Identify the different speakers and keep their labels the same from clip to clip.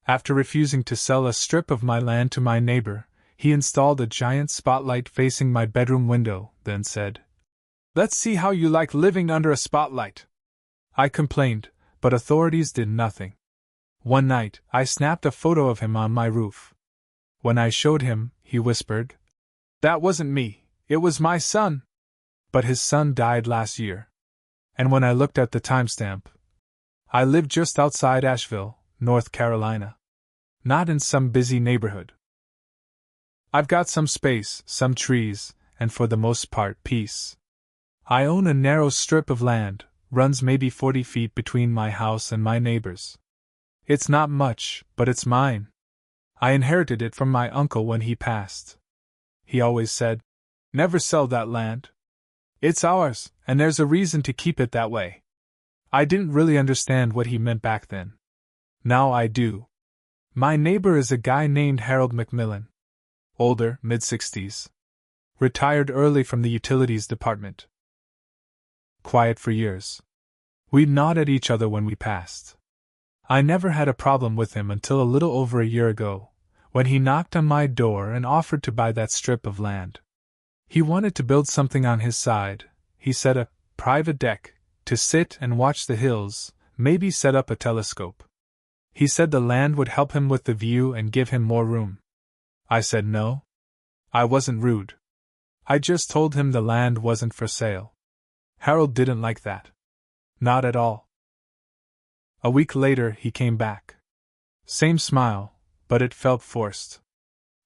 Speaker 1: After refusing to sell a strip of my land to my neighbor, he installed a giant spotlight facing my bedroom window, then said, "Let's see how you like living under a spotlight." I complained, but authorities did nothing. One night, I snapped a photo of him on my roof. When I showed him, he whispered, "That wasn't me, it was my son." But his son died last year. And when I looked at the timestamp, I lived just outside Asheville, North Carolina. Not in some busy neighborhood. I've got some space, some trees, and for the most part, peace. I own a narrow strip of land, runs maybe 40 feet between my house and my neighbor's. It's not much, but it's mine. I inherited it from my uncle when he passed. He always said, "Never sell that land. It's ours, and there's a reason to keep it that way." I didn't really understand what he meant back then. Now I do. My neighbor is a guy named Harold McMillan. Older, mid-60s. Retired early from the utilities department. Quiet for years. We'd nod at each other when we passed. I never had a problem with him until a little over a year ago, when he knocked on my door and offered to buy that strip of land. He wanted to build something on his side, he said, a private deck, to sit and watch the hills, maybe set up a telescope. He said the land would help him with the view and give him more room. I said no. I wasn't rude. I just told him the land wasn't for sale. Harold didn't like that. Not at all. A week later he came back. Same smile, but it felt forced.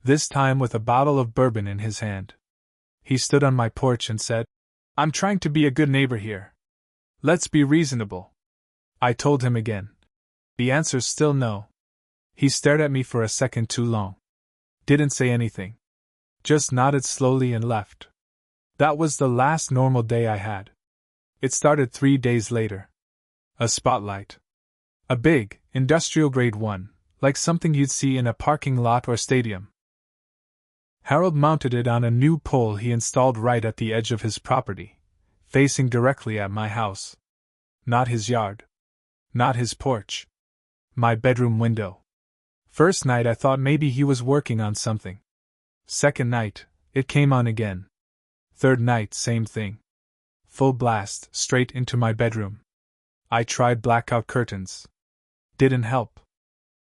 Speaker 1: This time with a bottle of bourbon in his hand. He stood on my porch and said, "I'm trying to be a good neighbor here. Let's be reasonable." I told him again. The answer's still no. He stared at me for a second too long. Didn't say anything. Just nodded slowly and left. That was the last normal day I had. It started 3 days later. A spotlight. A big, industrial-grade one, like something you'd see in a parking lot or stadium. Harold mounted it on a new pole he installed right at the edge of his property, facing directly at my house. Not his yard. Not his porch. My bedroom window. First night I thought maybe he was working on something. Second night, it came on again. Third night, same thing. Full blast, straight into my bedroom. I tried blackout curtains. Didn't help.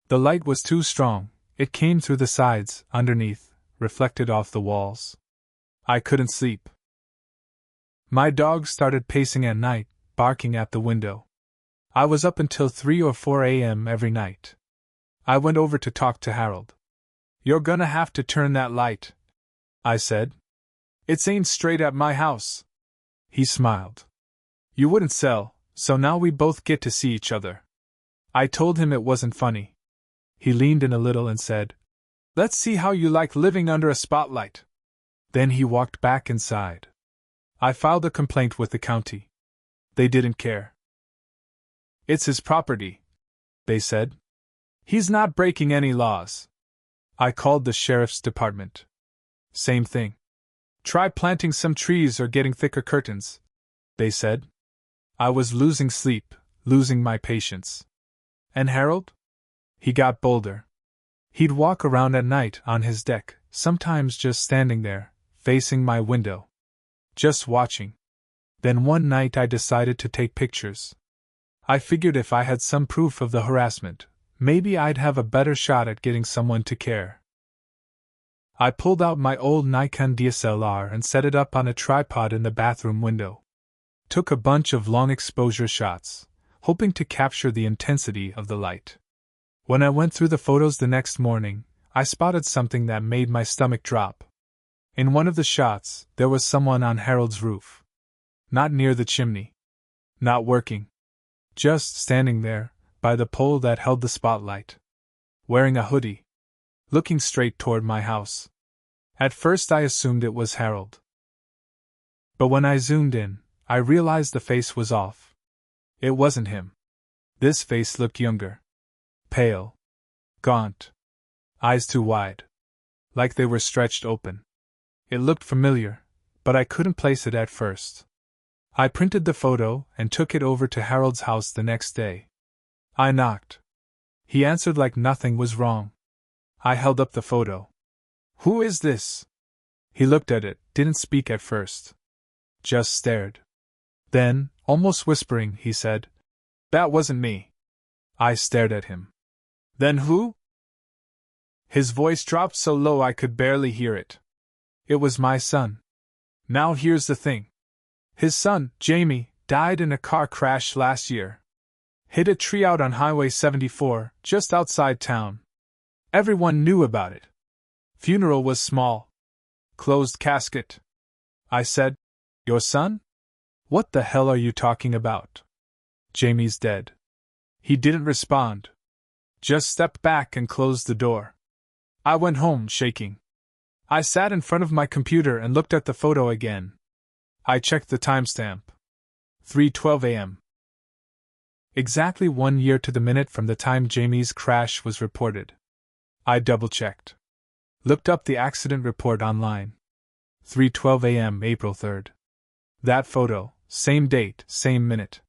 Speaker 1: The light was too strong, it came through the sides, underneath, reflected off the walls. I couldn't sleep. My dog started pacing at night, barking at the window. I was up until 3 or 4 a.m. every night. I went over to talk to Harold. "You're gonna have to turn that light," I said. "It's aimed straight at my house." He smiled. "You wouldn't sell, so now we both get to see each other." I told him it wasn't funny. He leaned in a little and said, "Let's see how you like living under a spotlight." Then he walked back inside. I filed a complaint with the county. They didn't care. "It's his property," they said. "He's not breaking any laws." I called the sheriff's department. Same thing. "Try planting some trees or getting thicker curtains," they said. I was losing sleep, losing my patience. And Harold? He got bolder. He'd walk around at night on his deck, sometimes just standing there, facing my window. Just watching. Then one night I decided to take pictures. I figured if I had some proof of the harassment, maybe I'd have a better shot at getting someone to care. I pulled out my old Nikon DSLR and set it up on a tripod in the bathroom window. Took a bunch of long exposure shots, hoping to capture the intensity of the light. When I went through the photos the next morning, I spotted something that made my stomach drop. In one of the shots, there was someone on Harold's roof. Not near the chimney. Not working. Just standing there, by the pole that held the spotlight. Wearing a hoodie. Looking straight toward my house. At first I assumed it was Harold. But when I zoomed in, I realized the face was off. It wasn't him. This face looked younger. Pale. Gaunt. Eyes too wide. Like they were stretched open. It looked familiar, but I couldn't place it at first. I printed the photo and took it over to Harold's house the next day. I knocked. He answered like nothing was wrong. I held up the photo. "Who is this?" He looked at it, didn't speak at first. Just stared. Then, almost whispering, he said, "That wasn't me." I stared at him. "Then who?" His voice dropped so low I could barely hear it. It was my son. Now here's the thing. His son, Jamie, died in a car crash last year. Hit a tree out on Highway 74, just outside town. Everyone knew about it. Funeral was small. Closed casket. I said, "Your son? What the hell are you talking about?" "Jamie's dead." He didn't respond. Just stepped back and closed the door. I went home, shaking. I sat in front of my computer and looked at the photo again. I checked the timestamp. 3:12 a.m. Exactly 1 year to the minute from the time Jamie's crash was reported. I double-checked. Looked up the accident report online. 3:12 a.m. April 3rd. That photo, same date, same minute.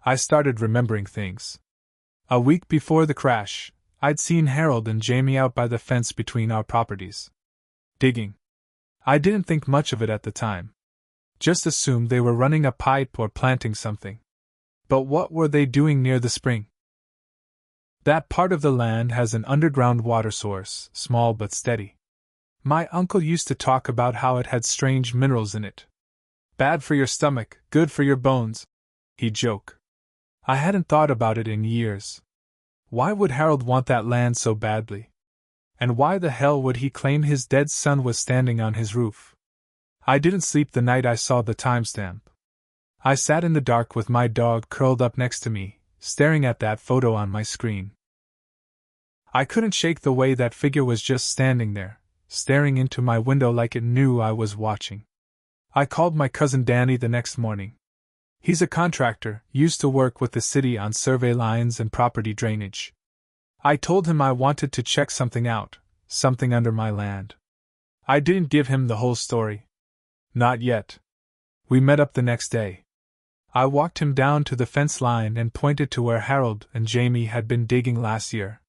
Speaker 1: I started remembering things. A week before the crash, I'd seen Harold and Jamie out by the fence between our properties. Digging. I didn't think much of it at the time. Just assumed they were running a pipe or planting something. But what were they doing near the spring? That part of the land has an underground water source, small but steady. My uncle used to talk about how it had strange minerals in it. Bad for your stomach, good for your bones, he'd joke. I hadn't thought about it in years. Why would Harold want that land so badly? And why the hell would he claim his dead son was standing on his roof? I didn't sleep the night I saw the timestamp. I sat in the dark with my dog curled up next to me, staring at that photo on my screen. I couldn't shake the way that figure was just standing there, staring into my window like it knew I was watching. I called my cousin Danny the next morning. He's a contractor, used to work with the city on survey lines and property drainage. I told him I wanted to check something out, something under my land. I didn't give him the whole story. Not yet. We met up the next day. I walked him down to the fence line and pointed to where Harold and Jamie had been digging last year.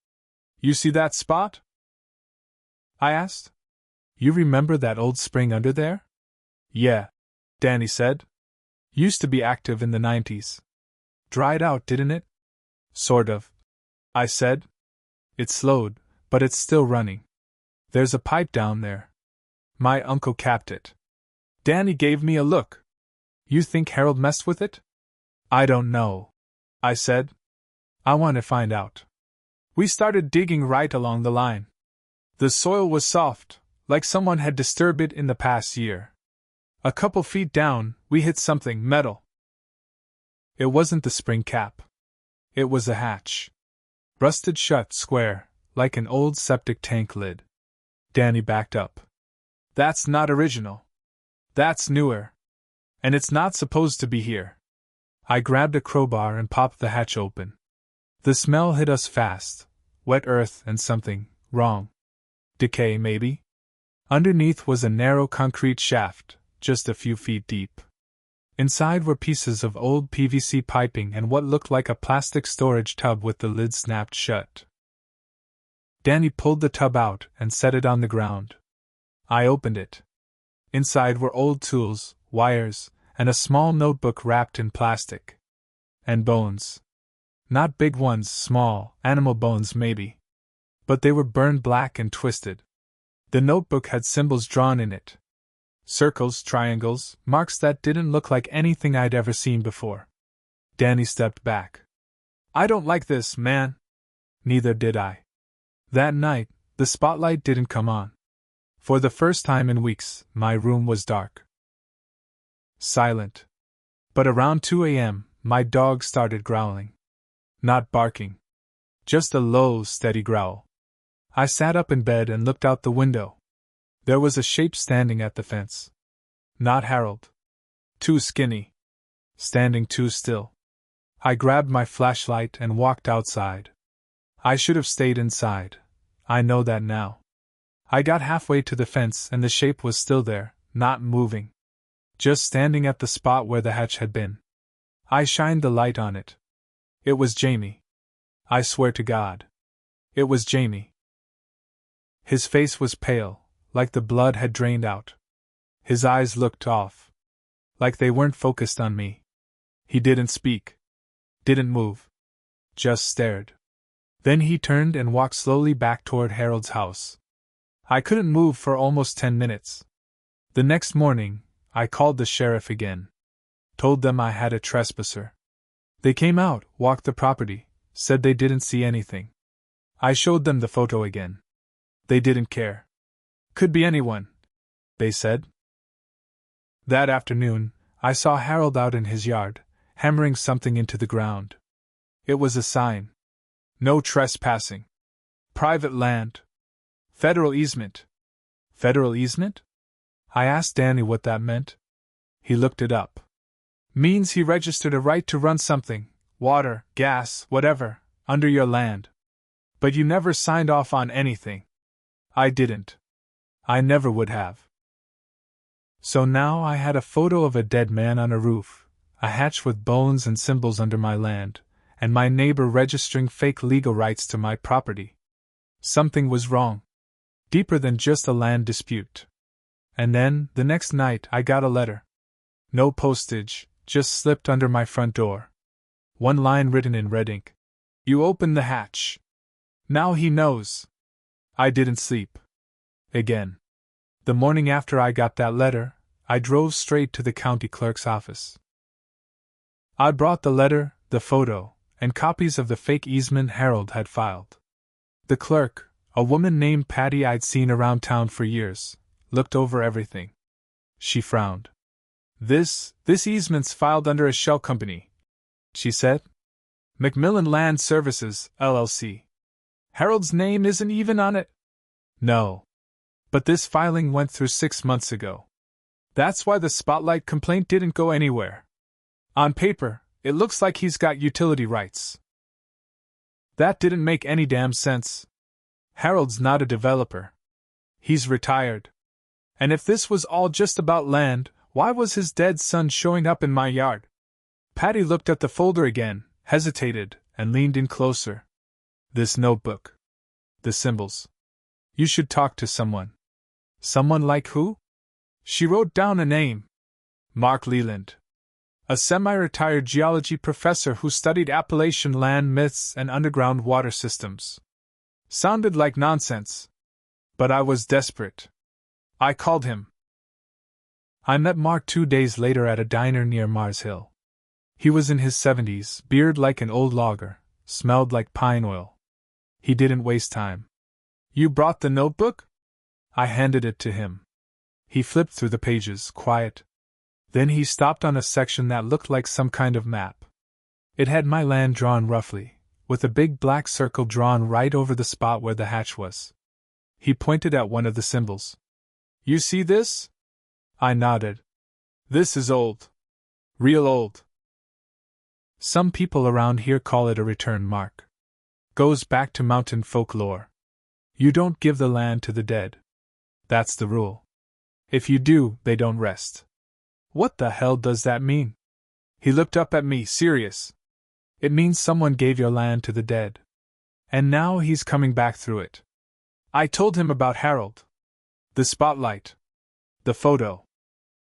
Speaker 1: "You see that spot?" I asked. "You remember that old spring under there?" "Yeah," Danny said. "Used to be active in the 90s. Dried out, didn't it?" "Sort of," I said. "It slowed, but it's still running. There's a pipe down there." My uncle capped it. Danny gave me a look. "You think Harold messed with it?" "I don't know," I said. "I want to find out." We started digging right along the line. The soil was soft, like someone had disturbed it in the past year. A couple feet down, we hit something metal. It wasn't the spring cap. It was a hatch. Rusted shut square, like an old septic tank lid. Danny backed up. "That's not original. That's newer. And it's not supposed to be here." I grabbed a crowbar and popped the hatch open. The smell hit us fast. Wet earth and something wrong. Decay, maybe? Underneath was a narrow concrete shaft, just a few feet deep. Inside were pieces of old PVC piping and what looked like a plastic storage tub with the lid snapped shut. Danny pulled the tub out and set it on the ground. I opened it. Inside were old tools, wires, and a small notebook wrapped in plastic. And bones. Not big ones, small, animal bones maybe. But they were burned black and twisted. The notebook had symbols drawn in it. Circles, triangles, marks that didn't look like anything I'd ever seen before. Danny stepped back. "I don't like this, man." Neither did I. That night, the spotlight didn't come on. For the first time in weeks, my room was dark. Silent. But around 2 a.m., my dog started growling. Not barking. Just a low, steady growl. I sat up in bed and looked out the window. There was a shape standing at the fence. Not Harold. Too skinny. Standing too still. I grabbed my flashlight and walked outside. I should have stayed inside. I know that now. I got halfway to the fence and the shape was still there, not moving. Just standing at the spot where the hatch had been. I shined the light on it. It was Jamie. I swear to God. It was Jamie. His face was pale, like the blood had drained out. His eyes looked off, like they weren't focused on me. He didn't speak. Didn't move. Just stared. Then he turned and walked slowly back toward Harold's house. I couldn't move for almost 10 minutes. The next morning, I called the sheriff again. Told them I had a trespasser. They came out, walked the property, said they didn't see anything. I showed them the photo again. They didn't care. Could be anyone, they said. That afternoon, I saw Harold out in his yard, hammering something into the ground. It was a sign. No trespassing. Private land. Federal easement. Federal easement? I asked Danny what that meant. He looked it up. Means he registered a right to run something, water, gas, whatever, under your land. But you never signed off on anything. I didn't. I never would have. So now I had a photo of a dead man on a roof, a hatch with bones and symbols under my land, and my neighbor registering fake legal rights to my property. Something was wrong. Deeper than just a land dispute. And then, the next night, I got a letter. No postage, just slipped under my front door. One line written in red ink. You opened the hatch. Now he knows. I didn't sleep. Again. The morning after I got that letter, I drove straight to the county clerk's office. I brought the letter, the photo, and copies of the fake easement Harold had filed. The clerk, a woman named Patty I'd seen around town for years, looked over everything. She frowned. This easement's filed under a shell company, she said. Macmillan Land Services, LLC. Harold's name isn't even on it. No. But this filing went through 6 months ago. That's why the spotlight complaint didn't go anywhere. On paper, it looks like he's got utility rights. That didn't make any damn sense. Harold's not a developer. He's retired. And if this was all just about land, why was his dead son showing up in my yard? Patty looked at the folder again, hesitated, and leaned in closer. This notebook. The symbols. You should talk to someone. Someone like who? She wrote down a name. Mark Leland. A semi-retired geology professor who studied Appalachian land myths and underground water systems. Sounded like nonsense. But I was desperate. I called him. I met Mark 2 days later at a diner near Mars Hill. He was in his 70s, beard like an old logger, smelled like pine oil. He didn't waste time. You brought the notebook? I handed it to him. He flipped through the pages, quiet. Then he stopped on a section that looked like some kind of map. It had my land drawn roughly, with a big black circle drawn right over the spot where the hatch was. He pointed at one of the symbols. You see this? I nodded. This is old. Real old. Some people around here call it a return mark. Goes back to mountain folklore. You don't give the land to the dead. That's the rule. If you do, they don't rest. What the hell does that mean? He looked up at me, serious. It means someone gave your land to the dead. And now he's coming back through it. I told him about Harold. The spotlight. The photo.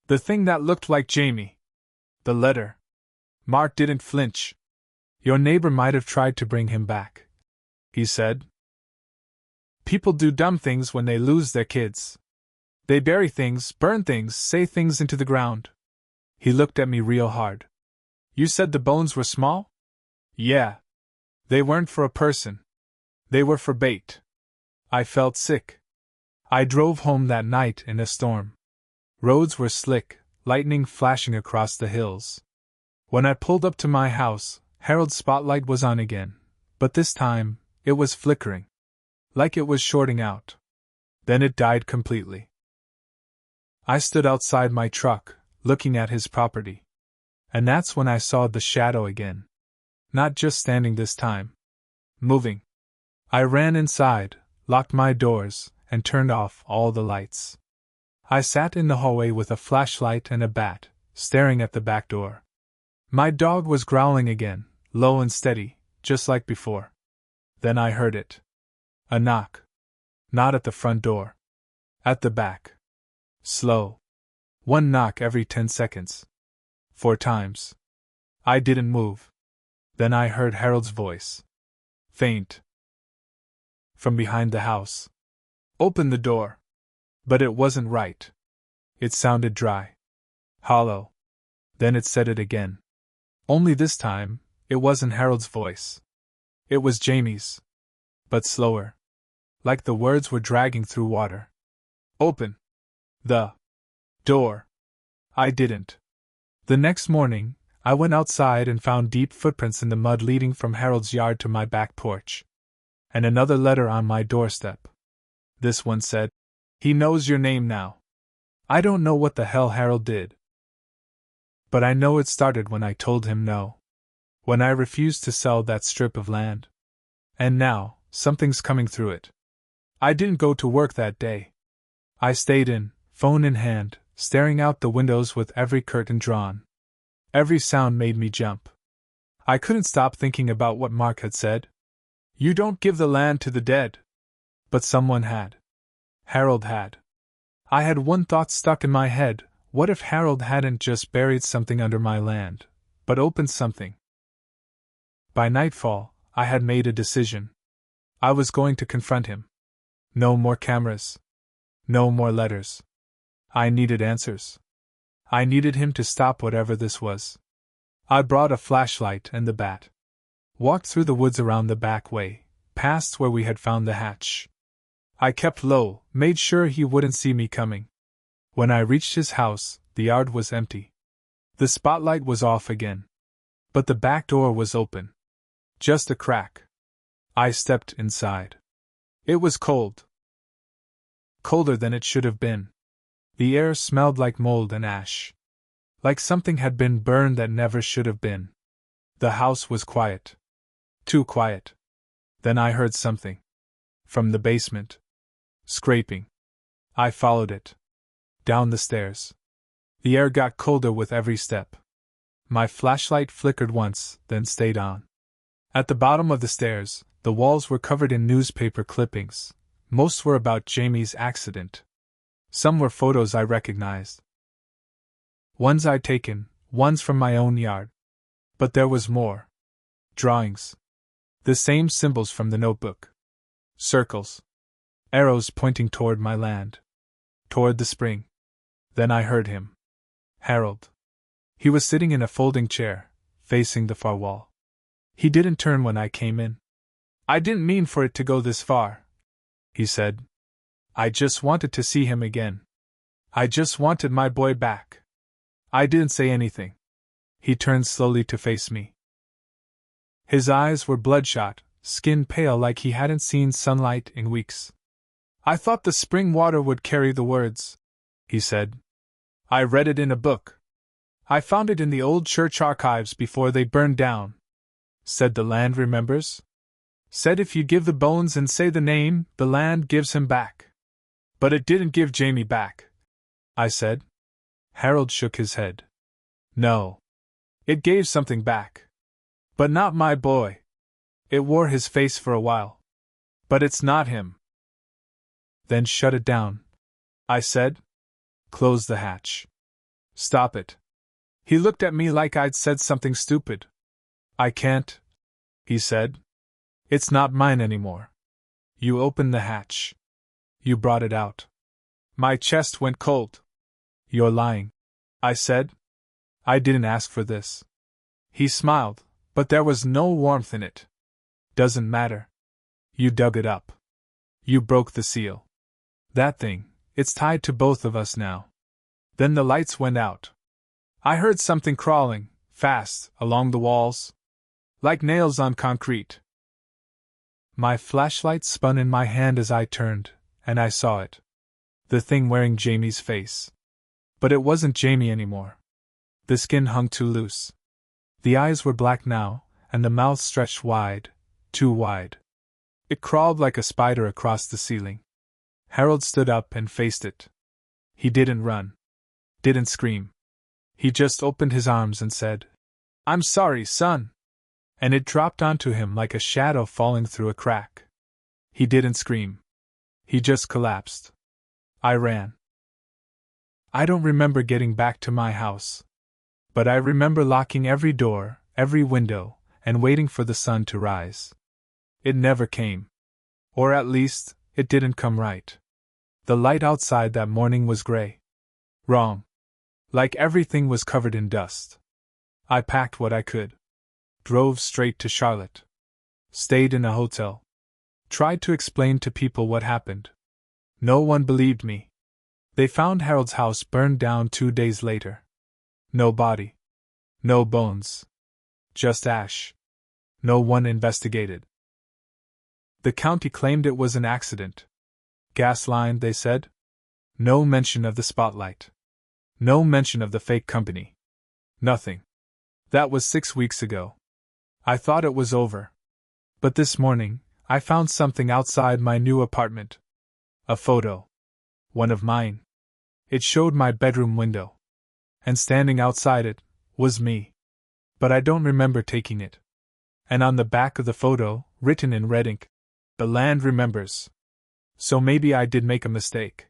Speaker 1: The thing that looked like Jamie. The letter. Mark didn't flinch. Your neighbor might have tried to bring him back, he said. People do dumb things when they lose their kids. They bury things, burn things, say things into the ground. He looked at me real hard. You said the bones were small? Yeah. They weren't for a person. They were for bait. I felt sick. I drove home that night in a storm. Roads were slick, lightning flashing across the hills. When I pulled up to my house, Harold's spotlight was on again, but this time, it was flickering. Like it was shorting out. Then it died completely. I stood outside my truck, looking at his property. And that's when I saw the shadow again. Not just standing this time. Moving. I ran inside, locked my doors, and turned off all the lights. I sat in the hallway with a flashlight and a bat, staring at the back door. My dog was growling again, low and steady, just like before. Then I heard it. A knock. Not at the front door. At the back. Slow. One knock every 10 seconds. 4 times. I didn't move. Then I heard Harold's voice. Faint. From behind the house. Open the door. But it wasn't right. It sounded dry. Hollow. Then it said it again. Only this time, it wasn't Harold's voice. It was Jamie's. But slower. Like the words were dragging through water. Open the door. I didn't. The next morning, I went outside and found deep footprints in the mud leading from Harold's yard to my back porch. And another letter on my doorstep. This one said, "He knows your name now." I don't know what the hell Harold did. But I know it started when I told him no. When I refused to sell that strip of land. And now, something's coming through it. I didn't go to work that day. I stayed in, phone in hand, staring out the windows with every curtain drawn. Every sound made me jump. I couldn't stop thinking about what Mark had said. You don't give the land to the dead. But someone had. Harold had. I had one thought stuck in my head: what if Harold hadn't just buried something under my land, but opened something? By nightfall, I had made a decision. I was going to confront him. No more cameras. No more letters. I needed answers. I needed him to stop whatever this was. I brought a flashlight and the bat. Walked through the woods around the back way, past where we had found the hatch. I kept low, made sure he wouldn't see me coming. When I reached his house, the yard was empty. The spotlight was off again. But the back door was open. Just a crack. I stepped inside. It was cold. Colder than it should have been. The air smelled like mold and ash. Like something had been burned that never should have been. The house was quiet. Too quiet. Then I heard something. From the basement. Scraping. I followed it. Down the stairs. The air got colder with every step. My flashlight flickered once, then stayed on. At the bottom of the stairs, the walls were covered in newspaper clippings. Most were about Jamie's accident. Some were photos I recognized. Ones I'd taken, ones from my own yard. But there was more. Drawings. The same symbols from the notebook. Circles. Arrows pointing toward my land. Toward the spring. Then I heard him. Harold. He was sitting in a folding chair, facing the far wall. He didn't turn when I came in. "I didn't mean for it to go this far," he said. "I just wanted to see him again. I just wanted my boy back." I didn't say anything. He turned slowly to face me. His eyes were bloodshot, skin pale like he hadn't seen sunlight in weeks. "I thought the spring water would carry the words," he said. "I read it in a book. I found it in the old church archives before they burned down. Said the land remembers. Said if you give the bones and say the name, the land gives him back. But it didn't give Jamie back," I said. Harold shook his head. "No. It gave something back. But not my boy. It wore his face for a while. But it's not him." "Then shut it down," I said. "Close the hatch. Stop it." He looked at me like I'd said something stupid. "I can't," he said. "It's not mine anymore. You opened the hatch. You brought it out." My chest went cold. "You're lying," I said. "I didn't ask for this." He smiled, but there was no warmth in it. "Doesn't matter. You dug it up. You broke the seal. That thing, it's tied to both of us now." Then the lights went out. I heard something crawling, fast, along the walls. Like nails on concrete. My flashlight spun in my hand as I turned, and I saw it. The thing wearing Jamie's face. But it wasn't Jamie anymore. The skin hung too loose. The eyes were black now, and the mouth stretched wide, too wide. It crawled like a spider across the ceiling. Harold stood up and faced it. He didn't run. Didn't scream. He just opened his arms and said, "I'm sorry, son." And it dropped onto him like a shadow falling through a crack. He didn't scream. He just collapsed. I ran. I don't remember getting back to my house. But I remember locking every door, every window, and waiting for the sun to rise. It never came. Or at least, it didn't come right. The light outside that morning was gray. Wrong. Like everything was covered in dust. I packed what I could. Drove straight to Charlotte. Stayed in a hotel. Tried to explain to people what happened. No one believed me. They found Harold's house burned down 2 days later. No body. No bones. Just ash. No one investigated. The county claimed it was an accident. Gas line, they said. No mention of the spotlight. No mention of the fake company. Nothing. That was 6 weeks ago. I thought it was over. But this morning, I found something outside my new apartment. A photo. One of mine. It showed my bedroom window. And standing outside it, was me. But I don't remember taking it. And on the back of the photo, written in red ink, "The land remembers." So maybe I did make a mistake.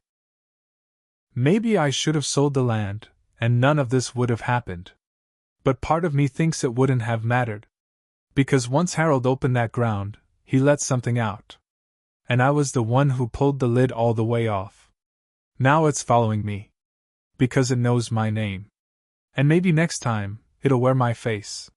Speaker 1: Maybe I should have sold the land, and none of this would have happened. But part of me thinks it wouldn't have mattered. Because once Harold opened that ground, he let something out. And I was the one who pulled the lid all the way off. Now it's following me. Because it knows my name. And maybe next time, it'll wear my face.